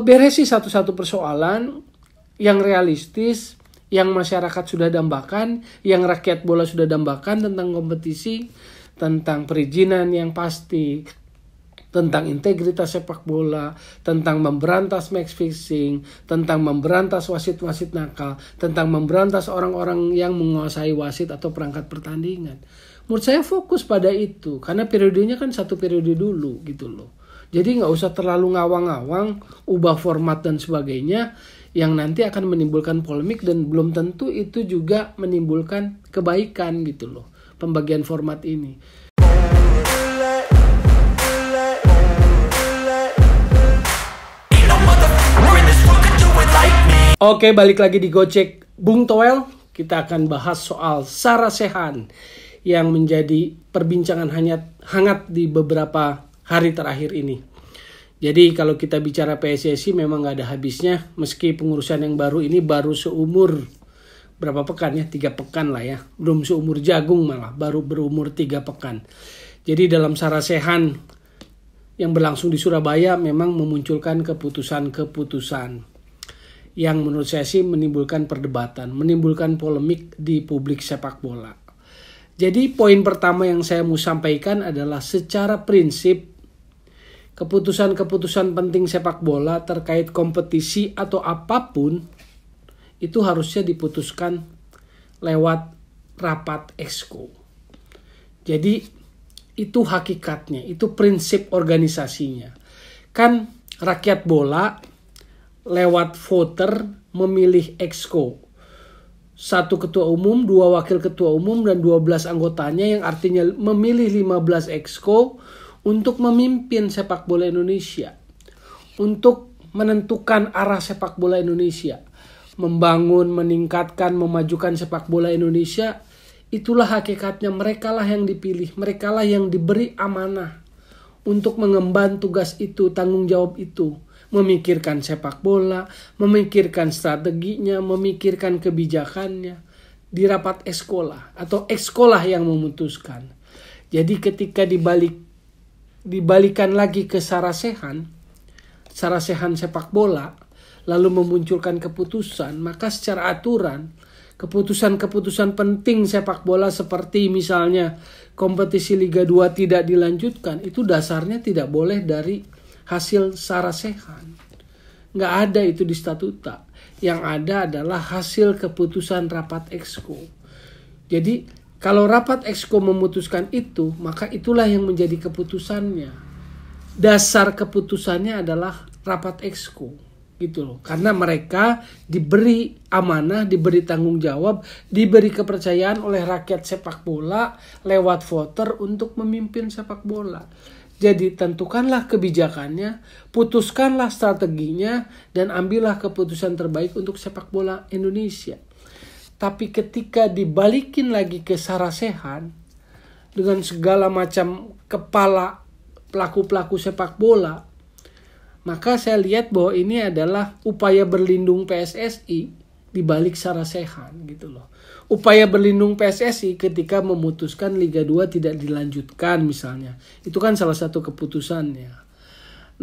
beresi satu-satu persoalan yang realistis, yang masyarakat sudah dambakan, yang rakyat bola sudah dambakan tentang kompetisi, tentang perizinan yang pasti, tentang integritas sepak bola, tentang memberantas match fixing, tentang memberantas wasit-wasit nakal, tentang memberantas orang-orang yang menguasai wasit atau perangkat pertandingan. Menurut saya fokus pada itu, karena periodenya kan 1 periode dulu gitu loh. Jadi nggak usah terlalu ngawang-ngawang, ubah format dan sebagainya, yang nanti akan menimbulkan polemik dan belum tentu itu juga menimbulkan kebaikan gitu loh, pembagian format ini. Oke, balik lagi di Gocek Bung Toel. Kita akan bahas soal Sarah Sechan yang menjadi perbincangan hangat di beberapa hari terakhir ini. Jadi kalau kita bicara PSSI memang gak ada habisnya, meski pengurusan yang baru ini baru seumur berapa pekan ya, 3 pekan lah ya, belum seumur Jagung, malah baru berumur 3 pekan. Jadi dalam Sarah Sechan yang berlangsung di Surabaya memang memunculkan keputusan-keputusan yang menurut saya sih menimbulkan perdebatan, menimbulkan polemik di publik sepak bola. Jadi poin pertama yang saya mau sampaikan adalah secara prinsip keputusan-keputusan penting sepak bola terkait kompetisi atau apapun itu harusnya diputuskan lewat rapat exco. Jadi itu hakikatnya, itu prinsip organisasinya. Kan rakyat bola lewat voter memilih exco. 1 ketua umum, 2 wakil ketua umum, dan 12 anggotanya, yang artinya memilih 15 exco untuk memimpin sepak bola Indonesia. Untuk menentukan arah sepak bola Indonesia. Membangun, meningkatkan, memajukan sepak bola Indonesia. Itulah hakikatnya, merekalah yang dipilih, merekalah yang diberi amanah untuk mengemban tugas itu, tanggung jawab itu. Memikirkan sepak bola, memikirkan strateginya, memikirkan kebijakannya. Di rapat exco atau exco yang memutuskan. Jadi ketika dibalikan lagi ke Sarah Sechan sepak bola, lalu memunculkan keputusan, maka secara aturan keputusan-keputusan penting sepak bola seperti misalnya kompetisi Liga 2 tidak dilanjutkan, itu dasarnya tidak boleh dari hasil Sarah Sechan. Nggak ada itu di statuta. Yang ada adalah hasil keputusan rapat exco. Jadi kalau rapat exco memutuskan itu, maka itulah yang menjadi keputusannya. Dasar keputusannya adalah rapat exco. Gitu loh. Karena mereka diberi amanah, diberi tanggung jawab, diberi kepercayaan oleh rakyat sepak bola lewat voter untuk memimpin sepak bola. Jadi tentukanlah kebijakannya, putuskanlah strateginya, dan ambillah keputusan terbaik untuk sepak bola Indonesia. Tapi ketika dibalikin lagi ke Sarah Sechan dengan segala macam kepala pelaku-pelaku sepak bola, maka saya lihat bahwa ini adalah upaya berlindung PSSI di balik Sarah Sechan gitu loh. Upaya berlindung PSSI ketika memutuskan Liga 2 tidak dilanjutkan misalnya. Itu kan salah satu keputusannya.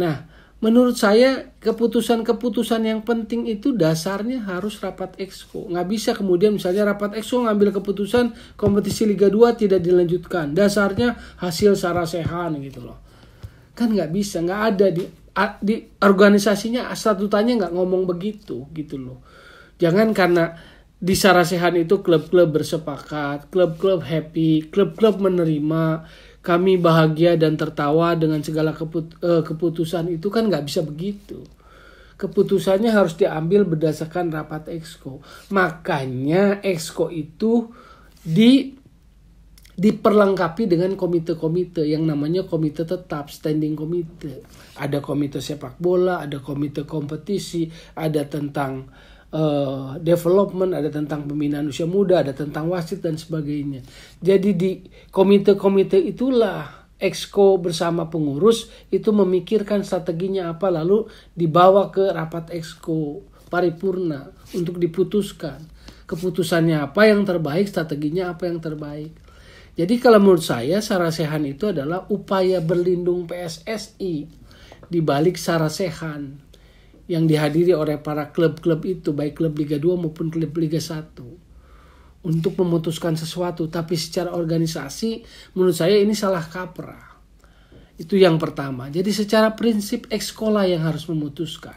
Nah, menurut saya keputusan-keputusan yang penting itu dasarnya harus rapat exco. Nggak bisa kemudian misalnya rapat exco ngambil keputusan kompetisi Liga 2 tidak dilanjutkan. Dasarnya hasil Sarah Sechan gitu loh. Kan nggak bisa, nggak ada di organisasinya, statutanya nggak ngomong begitu gitu loh. Jangan karena di Sarah Sechan itu klub-klub bersepakat, klub-klub happy, klub-klub menerima, kami bahagia dan tertawa dengan segala keputusan itu, kan nggak bisa begitu. Keputusannya harus diambil berdasarkan rapat exco. Makanya exco itu diperlengkapi dengan komite-komite yang namanya komite tetap, standing komite. Ada komite sepak bola, ada komite kompetisi, ada tentang development, ada tentang pembinaan usia muda, ada tentang wasit dan sebagainya. Jadi di komite-komite itulah exco bersama pengurus itu memikirkan strateginya apa, lalu dibawa ke rapat exco paripurna untuk diputuskan. Keputusannya apa yang terbaik, strateginya apa yang terbaik. Jadi kalau menurut saya Sarah Sechan itu adalah upaya berlindung PSSI di balik Sarah Sechan yang dihadiri oleh para klub-klub itu, baik klub Liga 2 maupun klub Liga 1, untuk memutuskan sesuatu. Tapi secara organisasi menurut saya ini salah kaprah. Itu yang pertama. Jadi secara prinsip ekskola yang harus memutuskan,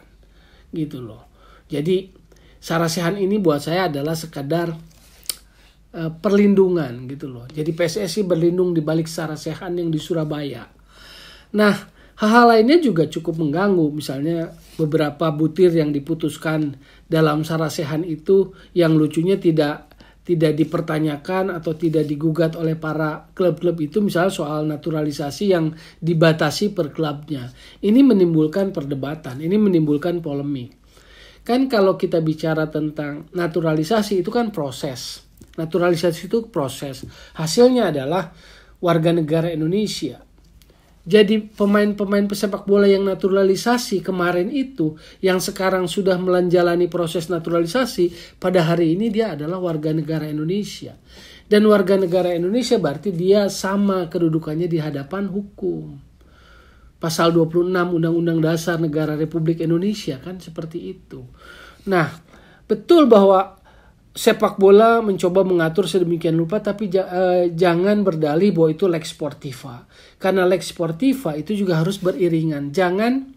gitu loh. Jadi sarasehan ini buat saya adalah sekadar perlindungan, gitu loh. Jadi PSSI berlindung di balik sarasehan yang di Surabaya. Nah, hal-hal lainnya juga cukup mengganggu. Misalnya beberapa butir yang diputuskan dalam sarasehan itu yang lucunya tidak dipertanyakan atau tidak digugat oleh para klub-klub itu, misalnya soal naturalisasi yang dibatasi per klubnya. Ini menimbulkan perdebatan, ini menimbulkan polemik. Kan kalau kita bicara tentang naturalisasi itu kan proses. Naturalisasi itu proses. Hasilnya adalah warga negara Indonesia. Jadi pemain-pemain pesepak bola yang naturalisasi kemarin itu, yang sekarang sudah menjalani proses naturalisasi, pada hari ini dia adalah warga negara Indonesia. Dan warga negara Indonesia berarti dia sama kedudukannya di hadapan hukum. Pasal 26 Undang-Undang Dasar Negara Republik Indonesia kan seperti itu. Nah, betul bahwa sepak bola mencoba mengatur sedemikian rupa, tapi jangan berdalih bahwa itu lex sportiva. Karena lex sportiva itu juga harus beriringan. Jangan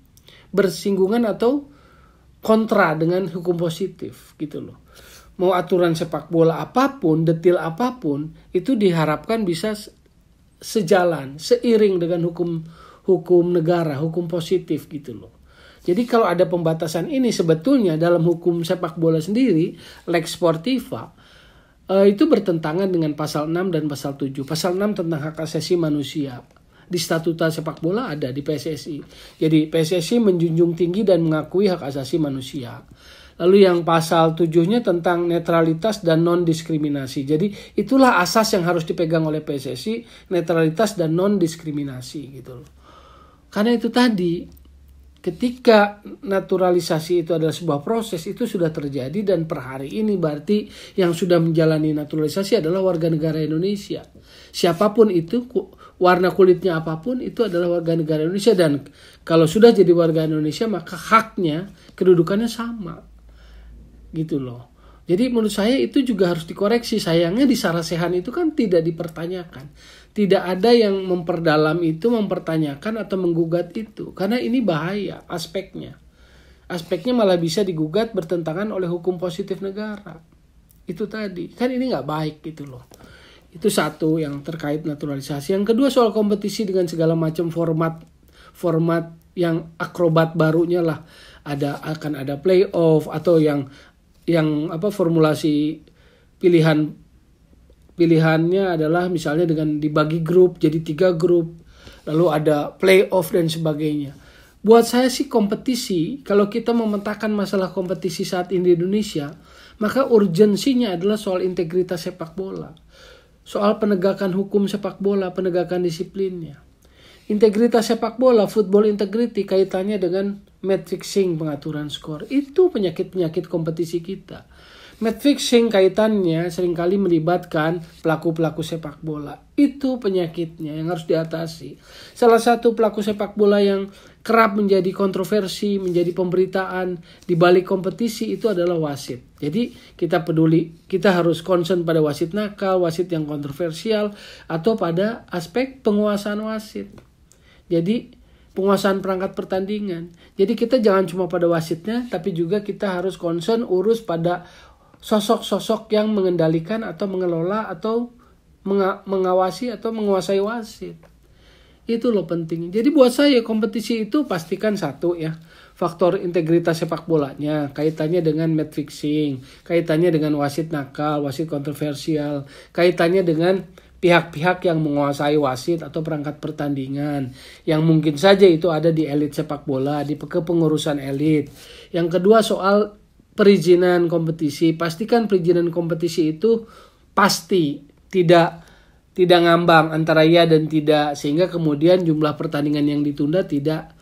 bersinggungan atau kontra dengan hukum positif, gitu loh. Mau aturan sepak bola apapun, detil apapun, itu diharapkan bisa sejalan, seiring dengan hukum negara, hukum positif, gitu loh. Jadi kalau ada pembatasan ini sebetulnya dalam hukum sepak bola sendiri, lex sportiva, itu bertentangan dengan pasal 6 dan pasal 7. Pasal 6 tentang hak asasi manusia. Di statuta sepak bola ada di PSSI. Jadi PSSI menjunjung tinggi dan mengakui hak asasi manusia. Lalu yang pasal 7-nya tentang netralitas dan non-diskriminasi. Jadi itulah asas yang harus dipegang oleh PSSI, netralitas dan non-diskriminasi, gitu loh. Karena itu tadi, ketika naturalisasi itu adalah sebuah proses, itu sudah terjadi, dan per hari ini berarti yang sudah menjalani naturalisasi adalah warga negara Indonesia. Siapapun itu, warna kulitnya apapun, itu adalah warga negara Indonesia. Dan kalau sudah jadi warga Indonesia, maka haknya, kedudukannya sama, gitu loh. Jadi menurut saya itu juga harus dikoreksi. Sayangnya di sarasehan itu kan tidak dipertanyakan. Tidak ada yang memperdalam itu, mempertanyakan atau menggugat itu. Karena ini bahaya aspeknya. Aspeknya malah bisa digugat bertentangan oleh hukum positif negara. Itu tadi. Kan ini nggak baik, gitu loh. Itu satu yang terkait naturalisasi. Yang kedua soal kompetisi dengan segala macam format yang akrobat barunya lah. Akan ada playoff atau yang formulasi pilihannya adalah misalnya dengan dibagi grup jadi 3 grup, lalu ada playoff dan sebagainya. Buat saya sih kompetisi, kalau kita memetakan masalah kompetisi saat ini di Indonesia, maka urgensinya adalah soal integritas sepak bola, soal penegakan hukum sepak bola, penegakan disiplinnya. Integritas sepak bola, football integrity, kaitannya dengan match fixing, pengaturan skor. Itu penyakit-penyakit kompetisi kita. Match fixing kaitannya seringkali melibatkan pelaku-pelaku sepak bola. Itu penyakitnya yang harus diatasi. Salah satu pelaku sepak bola yang kerap menjadi kontroversi, menjadi pemberitaan di balik kompetisi itu adalah wasit. Jadi kita harus concern pada wasit nakal, wasit yang kontroversial, atau pada aspek penguasaan wasit. Jadi penguasaan perangkat pertandingan. Jadi kita jangan cuma pada wasitnya, tapi juga kita harus concern urus pada sosok-sosok yang mengendalikan atau mengelola atau mengawasi atau menguasai wasit. Itu loh pentingnya. Jadi buat saya kompetisi itu pastikan satu ya, faktor integritas sepak bolanya, kaitannya dengan match fixing, kaitannya dengan wasit nakal, wasit kontroversial, kaitannya dengan pihak-pihak yang menguasai wasit atau perangkat pertandingan, yang mungkin saja itu ada di elit sepak bola, di kepengurusan elit. Yang kedua soal perizinan kompetisi, pastikan perizinan kompetisi itu pasti tidak ngambang antara ya dan tidak, sehingga kemudian jumlah pertandingan yang ditunda tidak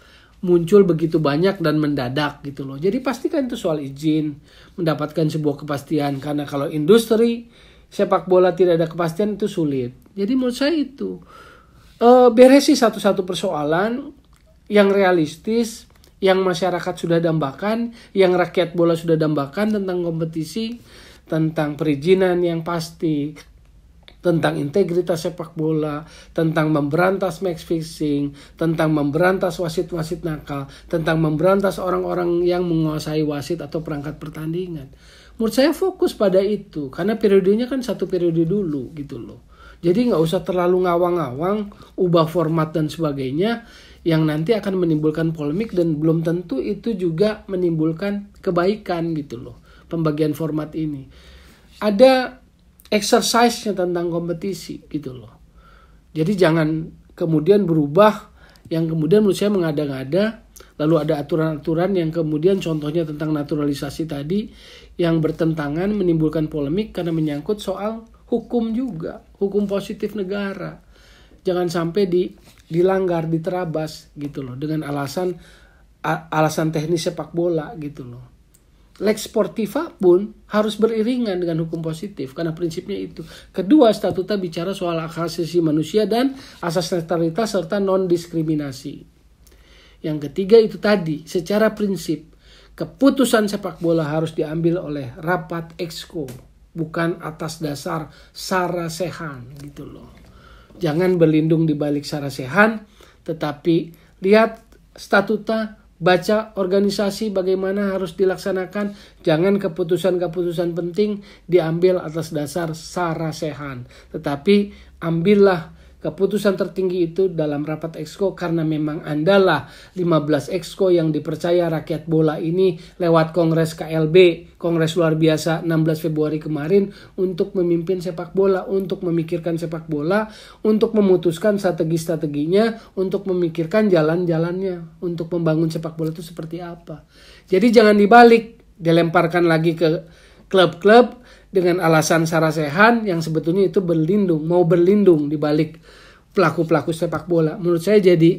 muncul begitu banyak dan mendadak, gitu loh. Jadi pastikan itu soal izin, mendapatkan sebuah kepastian, karena kalau industri sepak bola tidak ada kepastian itu sulit. Jadi menurut saya itu beresi satu-satu persoalan yang realistis, yang masyarakat sudah dambakan, yang rakyat bola sudah dambakan tentang kompetisi, tentang perizinan yang pasti, tentang integritas sepak bola, tentang memberantas match fixing, tentang memberantas wasit-wasit nakal, tentang memberantas orang-orang yang menguasai wasit atau perangkat pertandingan. Menurut saya fokus pada itu, karena periodenya kan 1 periode dulu gitu loh. Jadi nggak usah terlalu ngawang-ngawang, ubah format dan sebagainya, yang nanti akan menimbulkan polemik dan belum tentu itu juga menimbulkan kebaikan gitu loh, pembagian format ini. Ada exercise-nya tentang kompetisi gitu loh. Jadi jangan kemudian berubah yang kemudian menurut saya mengada-ngada, lalu ada aturan-aturan yang kemudian contohnya tentang naturalisasi tadi yang bertentangan, menimbulkan polemik karena menyangkut soal hukum juga, hukum positif negara. Jangan sampai dilanggar, diterabas gitu loh dengan alasan teknis sepak bola gitu loh. Lex sportiva pun harus beriringan dengan hukum positif karena prinsipnya itu. Kedua, statuta bicara soal hak asasi manusia dan asas netralitas serta non-diskriminasi. Yang ketiga itu tadi, secara prinsip keputusan sepak bola harus diambil oleh rapat exco, bukan atas dasar sarasehan gitu loh. Jangan berlindung di balik sarasehan, tetapi lihat statuta, baca organisasi bagaimana harus dilaksanakan. Jangan keputusan-keputusan penting diambil atas dasar sarasehan, tetapi ambillah keputusan tertinggi itu dalam rapat exco karena memang Andalah 15 exco yang dipercaya rakyat bola ini lewat Kongres KLB, Kongres luar biasa 16 Februari kemarin untuk memimpin sepak bola, untuk memikirkan sepak bola, untuk memutuskan strategi-strateginya, untuk memikirkan jalan-jalannya, untuk membangun sepak bola itu seperti apa. Jadi jangan dibalik, dilemparkan lagi ke klub-klub dengan alasan sarasehan yang sebetulnya itu mau berlindung di balik pelaku-pelaku sepak bola. Menurut saya jadi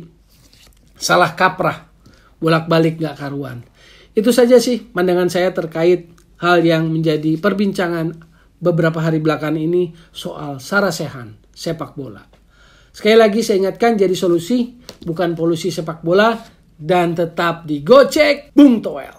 salah kaprah, bolak-balik gak karuan. Itu saja sih pandangan saya terkait hal yang menjadi perbincangan beberapa hari belakangan ini soal sarasehan sepak bola. Sekali lagi saya ingatkan, jadi solusi bukan polusi sepak bola, dan tetap digocek Bung Toel.